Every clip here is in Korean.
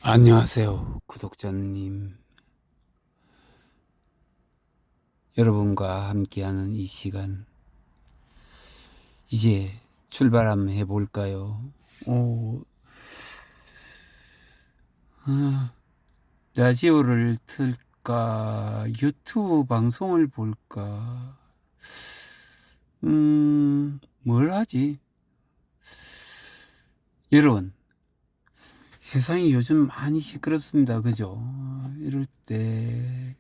안녕하세요, 구독자님. 여러분과 함께하는 이 시간, 이제 출발 한번 해볼까요? 라디오를 틀까, 유튜브 방송을 볼까, 뭘 하지? 여러분, 세상이 요즘 많이 시끄럽습니다. 그죠? 이럴 때,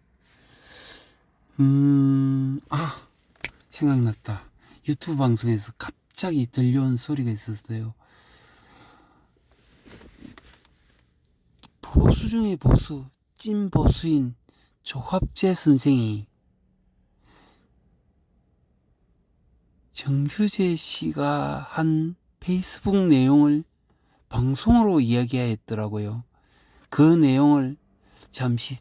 생각났다. 유튜브 방송에서 갑자기 들려온 소리가 있었어요. 보수 중에 보수, 찐 보수인 조합재 선생이 정규재 씨가 한 페이스북 내용을 방송으로 이야기하였더라고요. 그 내용을 잠시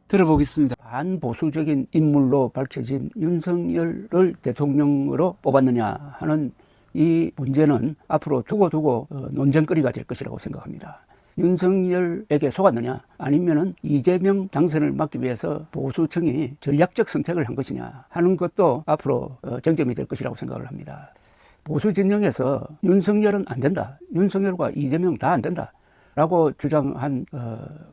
들어보겠습니다. 반보수적인 인물로 밝혀진 윤석열을 대통령으로 뽑았느냐 하는 이 문제는 앞으로 두고 논쟁거리가 될 것이라고 생각합니다. 윤석열에게 속았느냐 아니면은 이재명 당선을 막기 위해서 보수층이 전략적 선택을 한 것이냐 하는 것도 앞으로 쟁점이 될 것이라고 생각을 합니다. 보수 진영에서 윤석열은 안 된다, 윤석열과 이재명 다 안 된다 라고 주장한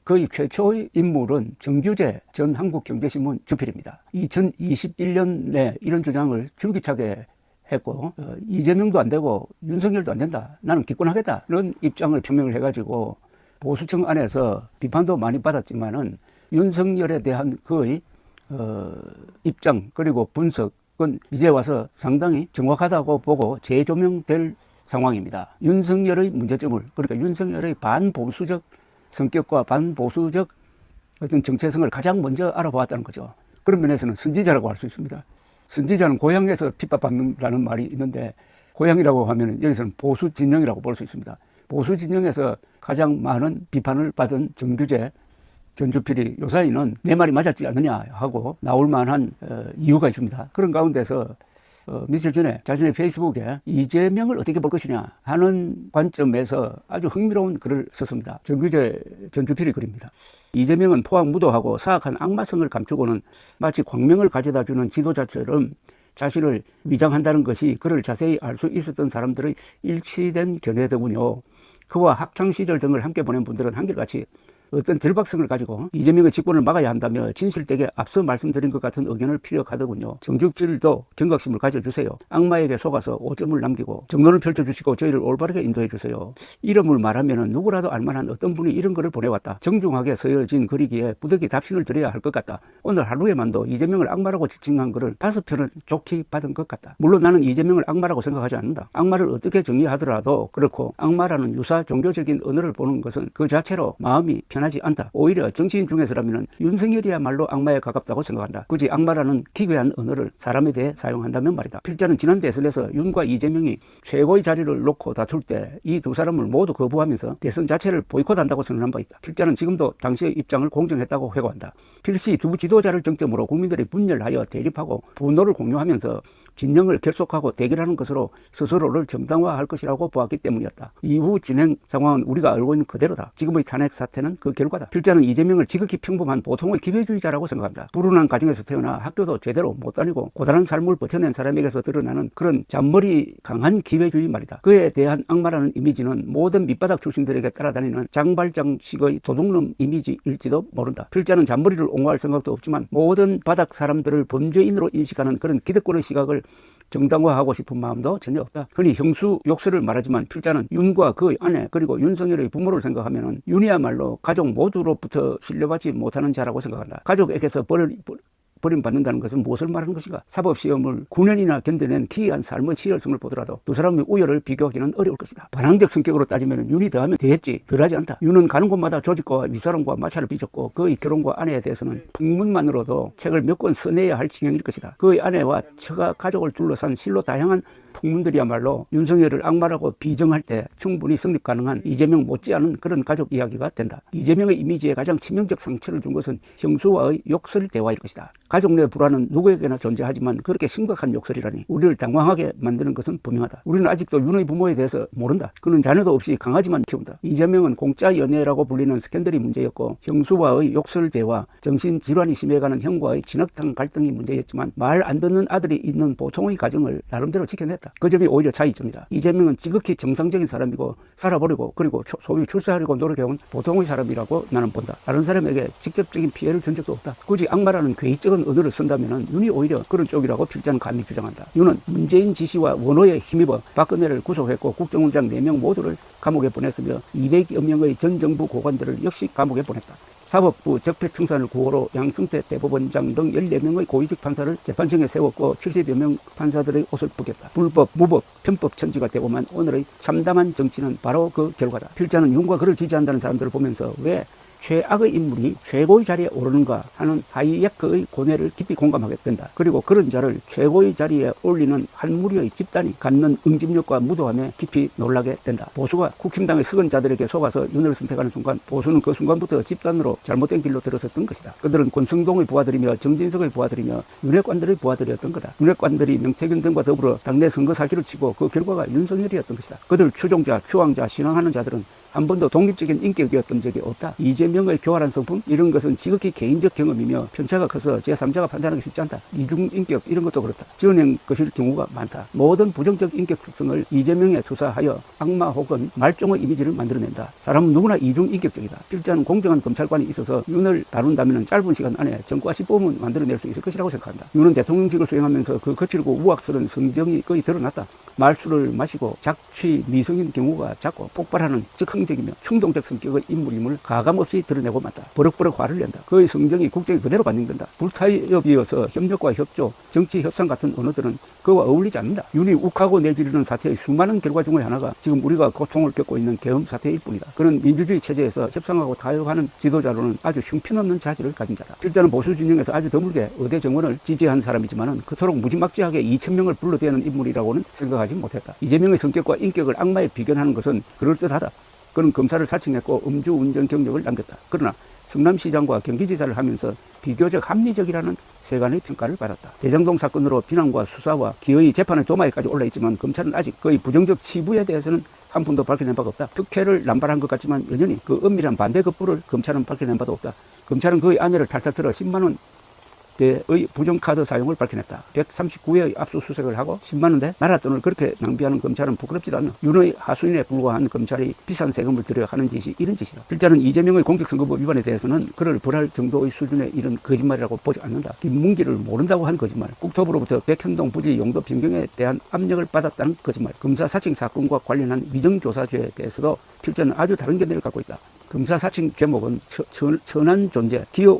거의 최초의 인물은 정규재 전 한국경제신문 주필입니다. 2021년에 이런 주장을 줄기차게 했고 이재명도 안 되고 윤석열도 안 된다, 나는 기권하겠다 이런 입장을 표명을 해가지고 보수층 안에서 비판도 많이 받았지만은 윤석열에 대한 그의 입장 그리고 분석은 이제 와서 상당히 정확하다고 보고 재조명될 상황입니다. 윤석열의 문제점을, 그러니까 윤석열의 반보수적 성격과 반보수적 어떤 정체성을 가장 먼저 알아보았다는 거죠. 그런 면에서는 선지자라고 할 수 있습니다. 선지자는 고향에서 핍박받는다는 말이 있는데, 고향이라고 하면 여기서는 보수 진영이라고 볼 수 있습니다. 보수 진영에서 가장 많은 비판을 받은 정규재 전 주필이 요사이는 내 말이 맞았지 않느냐 하고 나올 만한 이유가 있습니다. 그런 가운데서 며칠 전에 자신의 페이스북에 이재명을 어떻게 볼 것이냐 하는 관점에서 아주 흥미로운 글을 썼습니다. 정규재 전 주필의 글입니다. 이재명은 포악무도하고 사악한 악마성을 감추고는 마치 광명을 가져다주는 지도자처럼 자신을 위장한다는 것이 그를 자세히 알 수 있었던 사람들의 일치된 견해더군요. 그와 학창시절 등을 함께 보낸 분들은 한결같이 어떤 절박성을 가지고 이재명의 집권을 막아야 한다며 진실되게 앞서 말씀드린 것 같은 의견을 피력하더군요. 정주필도 경각심을 가져주세요. 악마에게 속아서 오점을 남기고 정론을 펼쳐주시고 저희를 올바르게 인도해주세요. 이름을 말하면 누구라도 알만한 어떤 분이 이런 글을 보내왔다. 정중하게 서여진 글이기에 부득이 답신을 드려야 할 것 같다. 오늘 하루에만도 이재명을 악마라고 지칭한 글을 5편은 좋게 받은 것 같다. 물론 나는 이재명을 악마라고 생각하지 않는다. 악마를 어떻게 정의하더라도 그렇고 악마라는 유사 종교적인 언어를 보는 것은 그 자체로 마음이 편하지 않다. 오히려 정치인 중에서라면 윤석열이야말로 악마에 가깝다고 생각한다. 굳이 악마라는 기괴한 언어를 사람에 대해 사용한다면 말이다. 필자는 지난 대선에서 윤과 이재명이 최고의 자리를 놓고 다툴 때 이 두 사람을 모두 거부하면서 대선 자체를 보이콧한다고 선언한 바 있다. 필자는 지금도 당시의 입장을 공정했다고 회고한다. 필시 두 지도자를 정점으로 국민들이 분열하여 대립하고 분노를 공유하면서 진영을 결속하고 대결하는 것으로 스스로를 정당화할 것이라고 보았기 때문이었다. 이후 진행 상황은 우리가 알고 있는 그대로다. 지금의 탄핵 사태는 그 결과다. 필자는 이재명을 지극히 평범한 보통의 기회주의자라고 생각한다. 불운한 가정에서 태어나 학교도 제대로 못 다니고 고단한 삶을 버텨낸 사람에게서 드러나는 그런 잔머리 강한 기회주의 말이다. 그에 대한 악마라는 이미지는 모든 밑바닥 출신들에게 따라다니는 장발장식의 도둑놈 이미지일지도 모른다. 필자는 잔머리를 옹호할 생각도 없지만 모든 바닥 사람들을 범죄인으로 인식하는 그런 기득권의 시각을 정당화하고 싶은 마음도 전혀 없다. 흔히 형수 욕설을 말하지만 필자는 윤과 그의 아내 그리고 윤석열의 부모를 생각하면 윤이야말로 가족 모두로부터 신뢰받지 못하는 자라고 생각한다. 가족에게서 버림받는다는 것은 무엇을 말하는 것인가? 사법시험을 9년이나 견뎌낸 기이한 삶의 치열성을 보더라도 두 사람의 우열을 비교하기는 어려울 것이다. 반항적 성격으로 따지면 윤이 더하면 더했지 덜하지 않다. 윤은 가는 곳마다 조직과 윗사람과 마찰을 빚었고 그의 결혼과 아내에 대해서는 풍문만으로도 책을 몇 권 써내야 할 지경일 것이다. 그의 아내와 처가 가족을 둘러싼 실로 다양한 풍문들이야말로 윤석열을 악마라고 비정할 때 충분히 성립 가능한 이재명 못지않은 그런 가족 이야기가 된다. 이재명의 이미지에 가장 치명적 상처를 준 것은 형수와의 욕설 대화일 것이다. 가족 내 불화는 누구에게나 존재하지만 그렇게 심각한 욕설이라니 우리를 당황하게 만드는 것은 분명하다. 우리는 아직도 윤의 부모에 대해서 모른다. 그는 자녀도 없이 강아지만 키운다. 이재명은 공짜 연애라고 불리는 스캔들이 문제였고 형수와의 욕설 대화, 정신질환이 심해가는 형과의 진흙탕 갈등이 문제였지만 말 안 듣는 아들이 있는 보통의 가정을 나름대로 지켜냈다. 그 점이 오히려 차이점이다. 이재명은 지극히 정상적인 사람이고 살아보려고 그리고 소위 출세하려고 노력해온 보통의 사람이라고 나는 본다. 다른 사람에게 직접적인 피해를 준 적도 없다. 굳이 악마라는 괴이적인 언어를 쓴다면 윤이 오히려 그런 쪽이라고 필자는 감히 주장한다. 윤은 문재인 지시와 원호에 힘입어 박근혜를 구속했고 국정원장 4명 모두를 감옥에 보냈으며 200여 명의 전 정부 고관들을 역시 감옥에 보냈다. 사법부 적폐청산을 구호로 양승태 대법원장 등 14명의 고위직 판사를 재판정에 세웠고 70여 명 판사들의 옷을 벗겼다. 불법, 무법, 편법 천지가 되고만 오늘의 참담한 정치는 바로 그 결과다. 필자는 윤과 그를 지지한다는 사람들을 보면서 왜 최악의 인물이 최고의 자리에 오르는가 하는 하이에크의 고뇌를 깊이 공감하게 된다. 그리고 그런 자를 최고의 자리에 올리는 한 무리의 집단이 갖는 응집력과 무도함에 깊이 놀라게 된다. 보수가 국힘당의 석은 자들에게 속아서 윤을 선택하는 순간 보수는 그 순간부터 집단으로 잘못된 길로 들어섰던 것이다. 그들은 권성동의 부하들이며 정진석의 부하들이며 윤핵관들의 부하들이었던 거다. 윤핵관들이 명태균 등과 더불어 당내 선거 사기를 치고 그 결과가 윤석열이었던 것이다. 그들 추종자, 추앙자, 신앙하는 자들은 한 번도 독립적인 인격이었던 적이 없다. 이재명의 교활한 성품? 이런 것은 지극히 개인적 경험이며 편차가 커서 제3자가 판단하기 쉽지 않다. 이중인격 이런 것도 그렇다. 지어낸 것일 경우가 많다. 모든 부정적 인격 특성을 이재명에 투사하여 악마 혹은 말종의 이미지를 만들어낸다. 사람은 누구나 이중인격적이다. 필자는 공정한 검찰관이 있어서 윤을 다룬다면 짧은 시간 안에 전과 10범은 만들어낼 수 있을 것이라고 생각한다. 윤은 대통령직을 수행하면서 그 거칠고 우악스러운 성정이 거의 드러났다. 말술을 마시고 작취 미성인 경우가 작고 폭발하는 적극적이며 충동적 성격의 인물임을 가감없이 드러내고 만다. 버럭버럭 화를 낸다. 그의 성정이 국정에 그대로 반영된다. 불타협이어서 협력과 협조, 정치 협상 같은 언어들은 그와 어울리지 않는다. 윤이 욱하고 내지르는 사태의 수많은 결과 중의 하나가 지금 우리가 고통을 겪고 있는 계엄 사태일 뿐이다. 그는 민주주의 체제에서 협상하고 타협하는 지도자로는 아주 형편없는 자질을 가진 자다. 필자는 보수 진영에서 아주 드물게 의대 정원을 지지한 사람이지만 그토록 무지막지하게 2,000명을 불러대는 인물이라고는 생각하지 못했다. 이재명의 성격과 인격을 악마에 비견하는 것은 그럴듯하다. 그는 검사를 사칭했고 음주운전 경력을 남겼다. 그러나 성남시장과 경기지사를 하면서 비교적 합리적이라는 세간의 평가를 받았다. 대장동 사건으로 비난과 수사와 기어이 재판의 도마에까지 올라있지만 검찰은 아직 그의 부정적 치부에 대해서는 한 푼도 밝혀낸 바가 없다. 특혜를 남발한 것 같지만 여전히 그 은밀한 반대 급부를 검찰은 밝혀낸 바도 없다. 검찰은 그의 아내를 탈탈 털어 10만원 의 부정카드 사용을 밝혀냈다. 139회의 압수수색을 하고 10만원대 나라 돈을 그렇게 낭비하는 검찰은 부끄럽지도 않아. 윤의 하수인에 불과한 검찰이 비싼 세금을 들여 하는 짓이 이런 짓이다. 필자는 이재명의 공직선거법 위반에 대해서는 그를 벌할 정도의 수준의 이런 거짓말이라고 보지 않는다. 김문기를 모른다고 한 거짓말, 국토부로부터 백현동 부지 용도 변경에 대한 압력을 받았다는 거짓말, 검사 사칭 사건과 관련한 위정조사죄에 대해서도 필자는 아주 다른 견해를 갖고 있다. 검사 사칭 제목은 천한 존재, 기어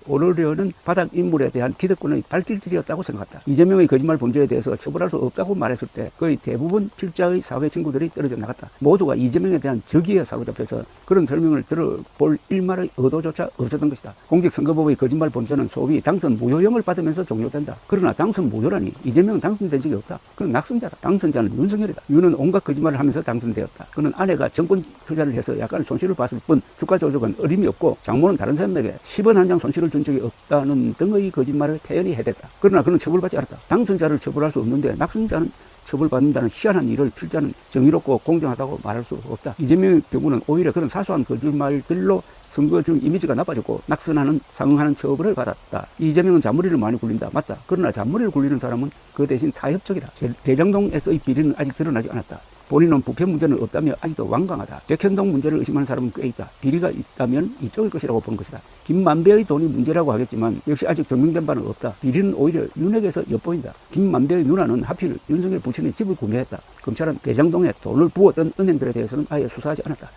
오르려는 바닥 인물에 대한 기득권의 발길질이었다고 생각한다. 이재명의 거짓말 범죄에 대해서 처벌할 수 없다고 말했을 때 거의 대부분 필자의 사회 친구들이 떨어져 나갔다. 모두가 이재명에 대한 적의에 사로잡혀서 그런 설명을 들어볼 일말의 의도조차 없었던 것이다. 공직선거법의 거짓말 범죄는 소위 당선 무효형을 받으면서 종료된다. 그러나 당선 무효라니 이재명은 당선된 적이 없다. 그는 낙선자다. 당선자는 윤석열이다. 윤은 온갖 거짓말을 하면서 당선되었다. 그는 아내가 정권 투자를 해서 약간 손실을 봤을 뿐 주가 조작은 어림이 없고 장모는 다른 사람에게 10원 한 장 손실을 준 적이 없다는 등의 거짓말을 태연히 해댔다. 그러나 그는 처벌받지 않았다. 당선자를 처벌할 수 없는데 낙선자는 처벌받는다는 희한한 일을 필자는 정의롭고 공정하다고 말할 수 없다. 이재명의 경우는 오히려 그런 사소한 거짓말들로 선거 중 이미지가 나빠졌고 낙선하는 상응하는 처벌을 받았다. 이재명은 잔머리를 많이 굴린다. 맞다. 그러나 잔머리를 굴리는 사람은 그 대신 타협적이다. 대장동에서의 비리는 아직 드러나지 않았다. 본인은 부패 문제는 없다며 아직도 완강하다. 백현동 문제를 의심하는 사람은 꽤 있다. 비리가 있다면 이쪽일 것이라고 보는 것이다. 김만배의 돈이 문제라고 하겠지만 역시 아직 증명된 바는 없다. 비리는 오히려 윤핵에서 엿보인다. 김만배의 누나는 하필 윤석열 부친의 집을 구매했다. 검찰은 대장동에 돈을 부었던 은행들에 대해서는 아예 수사하지 않았다.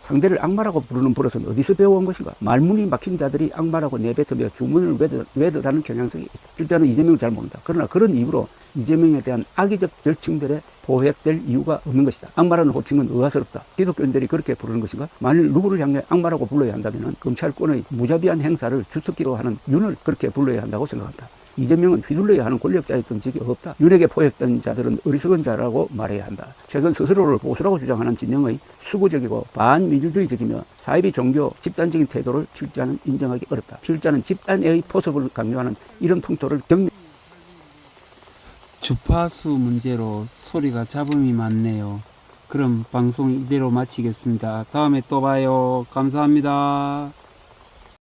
상대를 악마라고 부르는 버릇은 어디서 배워온 것인가? 말문이 막힌 자들이 악마라고 내뱉으며 주문을 외듯하는 경향성이 있다. 일단은 이재명을 잘 모른다. 그러나 그런 이유로 이재명에 대한 악의적 절충들에 보획될 이유가 없는 것이다. 악마라는 호칭은 의아스럽다. 기독교인들이 그렇게 부르는 것인가? 만일 누구를 향해 악마라고 불러야 한다면 검찰권의 무자비한 행사를 주특기로 하는 윤을 그렇게 불러야 한다고 생각한다. 이재명은 휘둘러야 하는 권력자였던 적이 없다. 윤핵에 포획된 자들은 어리석은 자라고 말해야 한다. 최근 스스로를 보수라고 주장하는 진영의 수구적이고 반민주주의적이며 사이비 종교 집단적인 태도를 필자는 인정하기 어렵다. 필자는 집단의 포섭을 강요하는 이런 풍토를 주파수 문제로 소리가 잡음이 많네요. 그럼 방송 이대로 마치겠습니다. 다음에 또 봐요. 감사합니다.